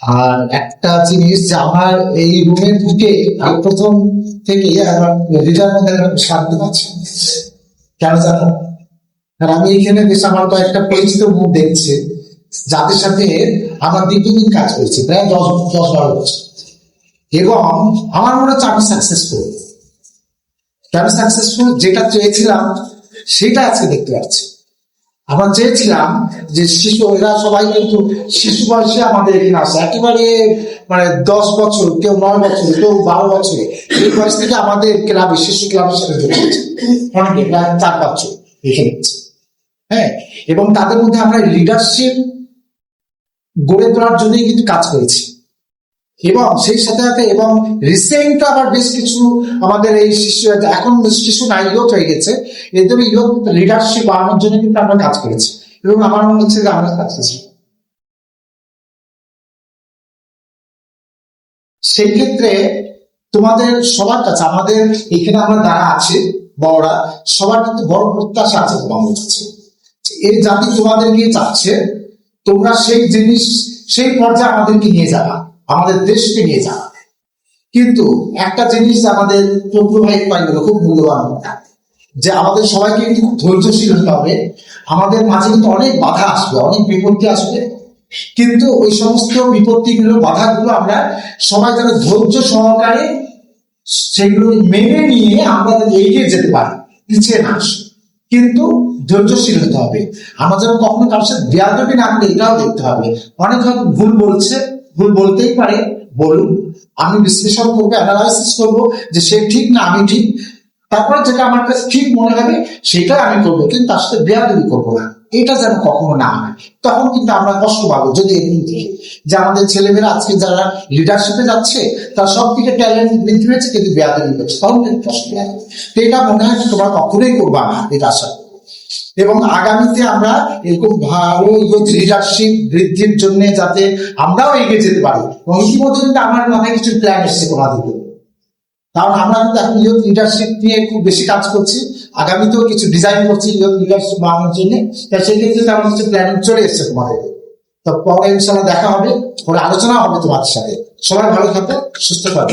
আর একটা জিনিস যে আমার এই রুমে ঢুকে আমি প্রথম থেকে আমার হৃদয়ের মধ্যে একটা শান্তি পাচ্ছি। কেন জানো? কারণ আমি এখানে বেশ আমার কয়েকটা পরিচিত মুখ দেখছি, যাদের সাথে আমার দীর্ঘদিন কাজ করেছি, প্রায় 10-12 বছর। এবং আমার মনে হচ্ছে আমি সাকসেসফুল। কেন সাকসেসফুল? যেটা চেয়েছিলাম সেটা আজকে দেখতে পাচ্ছি। আমরা চেয়েছিলাম যে শিশু, এরা সবাই কিন্তু শিশু বয়সে আমাদের এখানে আসে, একেবারে মানে 10 বছর, কেউ 9 বছর, কেউ 12 বছর, এই বয়স থেকে আমাদের ক্লাবে, শিশু ক্লাবের সাথে যুক্ত হচ্ছে অনেকে, প্রায় 4-5 এখানে হচ্ছে। হ্যাঁ, এবং তাদের মধ্যে আমরা লিডারশিপ গড়ে তোলার জন্যই কিন্তু কাজ করেছি। এবং সেই সাথে সাথে এবং রিসেন্ট আবার বেশ কিছু আমাদের এই শিশু, এখন শিশু নাই, ইয়ত হয়ে গেছে, এদের ইয়ত লিডারশিপ বাড়ানোর জন্য কিন্তু আমরা কাজ করেছি। এবং আমার মনে হচ্ছে যে আমরা সাকসেসফুল। সেক্ষেত্রে তোমাদের সবার কাছে, আমাদের এখানে আমরা যারা আছে বড়রা, সবার কিন্তু বড় প্রত্যাশা আছে তোমাদের কাছে। এই জাতি তোমাদেরকে চাচ্ছে, তোমরা সেই জিনিস, সেই পর্যায়ে আমাদেরকে নিয়ে যাবা, আমাদের দেশকে নিয়ে যাবা। কিন্তু একটা জিনিস আমাদের প্রভু ভাই পাইল খুব মূল্যবান, যে আমাদের সবাইকে কিন্তু খুব ধৈর্যশীল হতে হবে। আমাদের মাঝে কিন্তু অনেক বাধা আসবে, অনেক বিপত্তি আসবে, কিন্তু ওই সমস্ত বিপত্তিগুলো, বাধাগুলো আমরা সবাই যেন ধৈর্য সহকারে সেগুলো মেনে নিয়ে আমরা এগিয়ে যেতে পারি, পিছিয়ে না আসি। কিন্তু ধৈর্যশীল হতে হবে। আমরা যেন কখনো কারোর সাথে বেয়াদবি না করে, এটাও দেখতে হবে। অনেক হয়তো ভুল বলছে, ভুল বলতেই পারে, বলুন, আমি বিশ্লেষণ করবো, অ্যানালাইসিস করবো যে সে ঠিক না আমি ঠিক, তারপরে যেটা আমার কাছে ঠিক মনে হবে সেটাই আমি করবো, কিন্তু তার সাথে বেয়াদবি করবো না। এটা যেন কখনো না হয়। তখন কিন্তু আমরা কষ্ট পাবো যদি এমনি থেকে, যে আমাদের ছেলেমেয়েরা আজকে যারা লিডারশিপে যাচ্ছে তারা সব থেকে ট্যালেন্ট বৃদ্ধি হয়েছে, কিন্তু বেয়াদবি করছে, তখন কিন্তু কষ্ট লাগে। তো এটা মনে হয় তোমরা কখনোই করবা না, এটা আশা করি। এবং আগামীতে আমরা এরকম ভালো লিডারশিপ বৃদ্ধির জন্য যাতে আমরাও এগিয়ে যেতে পারি। এবং ইতিমধ্যে আমার মাথায় কিছু প্ল্যান এসছে তোমাদের জন্য, কারণ আমরা কিন্তু এখন ইয়ুথ লিডারশিপ নিয়ে খুব বেশি কাজ করছি, আগামীতেও কিছু ডিজাইন করছি ইয়ুথ লিডারশিপ বানানোর জন্য। তাই সেক্ষেত্রে আমার কিছু প্ল্যানিং চলে এসছে তোমাদের। তো পরে ইনশাল্লাহ দেখা হবে, পরে আলোচনা হবে তোমাদের সাথে। সবাই ভালো থাকো, সুস্থ থাকো।